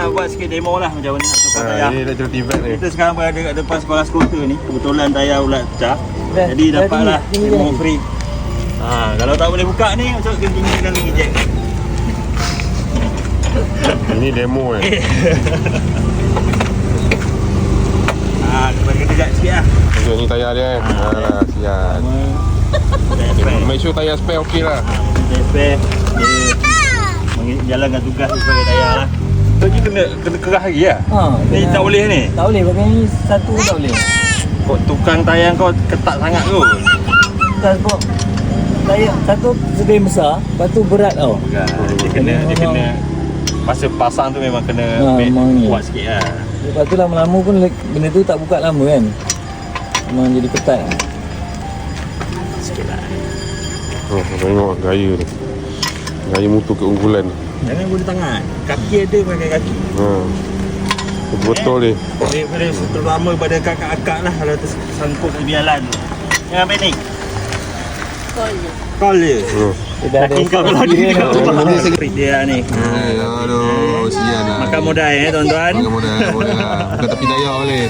nak buat sikit demo lah macam mana nak tukar tayar. Ini dah cerita event ni. Kita sekarang berada kat depan sekolah skuter ni. Kebetulan tayar ulat pecah. Jadi dapatlah demo free. Kalau tak boleh buka ni macam kena dan lagi jack. Ini demo Kita kejap sikit lah. Okay, ni tayar dia Alah, siap. Make sure tayar spare okey lah. Spare dia jalankan tugas sebagai tayar lah. Lagi kena kerah lagi lah. Ni tak boleh ni? Tak boleh, pakai ni satu tak boleh. Kau tukang tayar kau ketat sangat tu. Tak sebab tayar satu lebih besar, lepas tu berat tau. Dia kena masa pasang tu memang kena kuat sikit lah. Lepas tu lama-lama pun benda tu tak buka lama kan. Memang jadi ketat. Sikit lah. Tengok gaya ni. Gaya motor keunggulan. Jangan guna tangan. Kaki ada pakai kaki. Betul ni. Daripada terutama pada kakak-akak lah kalau tersangkut di bialan tu. Jangan panik. Call je. Dia ada Kau kalau dia ni. Aduh, sian lah. Makan modal tuan-tuan. Makan modal. Bukan tepi daya boleh.